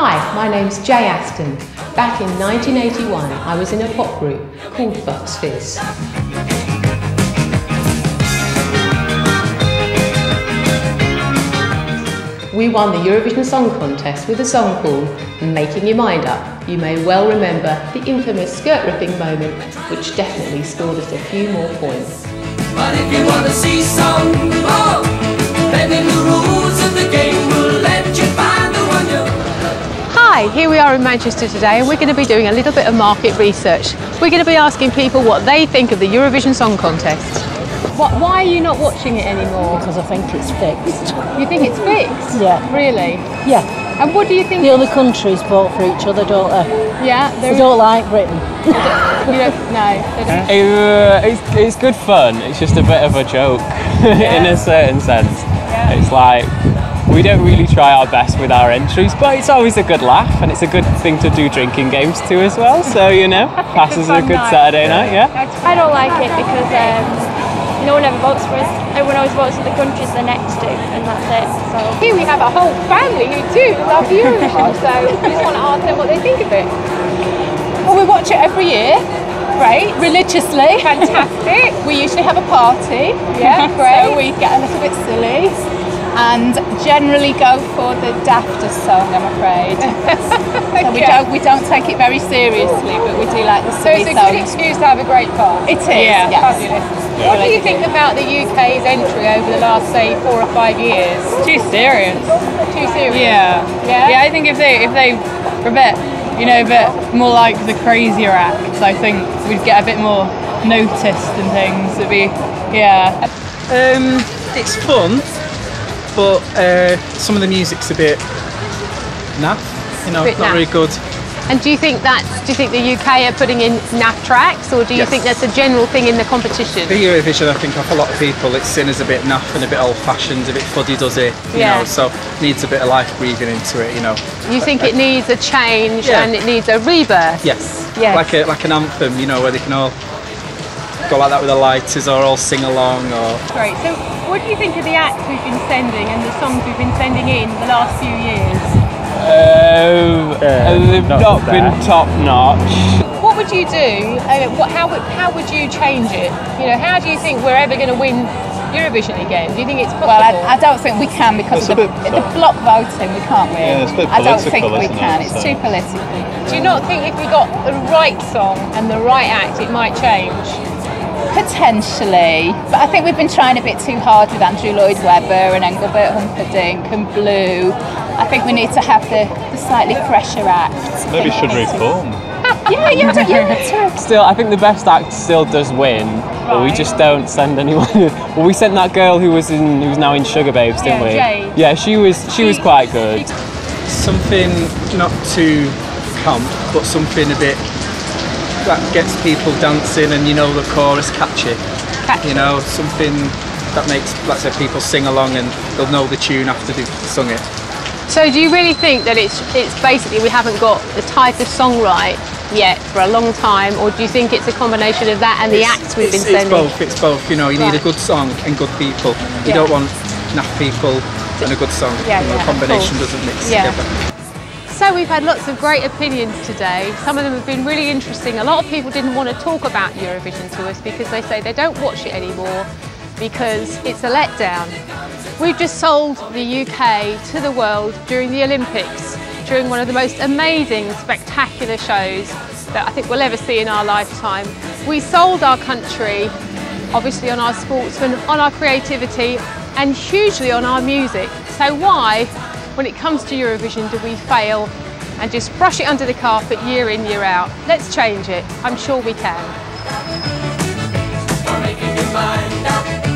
Hi, my name's Jay Aston. Back in 1981, I was in a pop group called Bucks Fizz. We won the Eurovision Song Contest with a song called Making Your Mind Up. You may well remember the infamous skirt-ripping moment, which definitely scored us a few more points. But if you want to see some more, then in the rules of the game will let you find the one you... Hi, here we are in Manchester today and we're going to be doing a little bit of market research. We're going to be asking people what they think of the Eurovision Song Contest. Why are you not watching it anymore? Because I think it's fixed. You think it's fixed? Yeah. Really? Yeah. And what do you think? The other countries vote for each other, don't they? Yeah. They don't like Britain. You don't? No. It's good fun. It's just a bit of a joke in a certain sense. Yeah. It's like we don't really try our best with our entries, but it's always a good laugh and it's a good thing to do drinking games too as well. So you know, passes a good Saturday night. Yeah. I don't like it because no one ever votes for us. Everyone always votes for the countries they're next to, and that's it. So here we have a whole family who do love Eurovision, so we just want to ask them what they think of it. Well, we watch it every year. Great. Religiously. Fantastic. We usually have a party. Yeah, great. So we get a little bit silly and generally go for the daftest song, I'm afraid. So we don't take it very seriously, but we do like the silly songs. So it's a good excuse to have a great party. It is, yes. Fabulous. What do you think about the UK's entry over the last, say, 4 or 5 years? Too serious. Too serious? Yeah. Yeah? Yeah, I think if they were a bit, a bit more like the crazier acts, I think we'd get a bit more noticed and things. It'd be, yeah. It's fun, but some of the music's a bit naff, not very good. And do you think the UK are putting in naff tracks, or do you think that's a general thing in the competition? The Eurovision, I think, off a lot of people, it's seen as a bit naff and a bit old-fashioned, a bit fuddy-duzzy, you know, so needs a bit of life breathing into it, You think it needs a change and it needs a rebirth? Yes. Like an anthem, where they can all go like that with the lighters or all sing along. Great. So what do you think of the acts we've been sending and the songs we've been sending in the last few years? They've not been top notch. What would you do? How would you change it? How do you think we're ever going to win Eurovision again? Do you think it's possible? Well, I don't think we can because of the block voting. We can't win. Yeah, it's a bit I don't political, think we can. isn't it? It's too political. Do you not think if we got the right song and the right act, it might change? Potentially, but I think we've been trying a bit too hard with Andrew Lloyd Webber and Engelbert Humperdinck and Blue. I think we need to have the slightly fresher act. Maybe should reform. Still, I think the best act still does win, but we just don't send anyone. Well, we sent that girl who's now in Sugar Babes, didn't we? Jay. Yeah, she was quite good. Something not too camp, but something a bit that gets people dancing and the chorus catchy. Something that makes, let's say, people sing along and they'll know the tune after they've sung it. So do you really think that it's basically we haven't got the type of song right yet for a long time, or do you think it's a combination of that and the acts we've been sending? It's both, you need a good song and good people. You don't want naff people and a good song. The combination doesn't mix together. So we've had lots of great opinions today. Some of them have been really interesting. A lot of people didn't want to talk about Eurovision to us because they say they don't watch it anymore because it's a letdown. We've just sold the UK to the world during the Olympics, during one of the most amazing, spectacular shows that I think we'll ever see in our lifetime. We sold our country, obviously on our sportsmen, on our creativity, and hugely on our music. So why, when it comes to Eurovision, do we fail and just brush it under the carpet year in, year out? Let's change it. I'm sure we can. Making your mind up.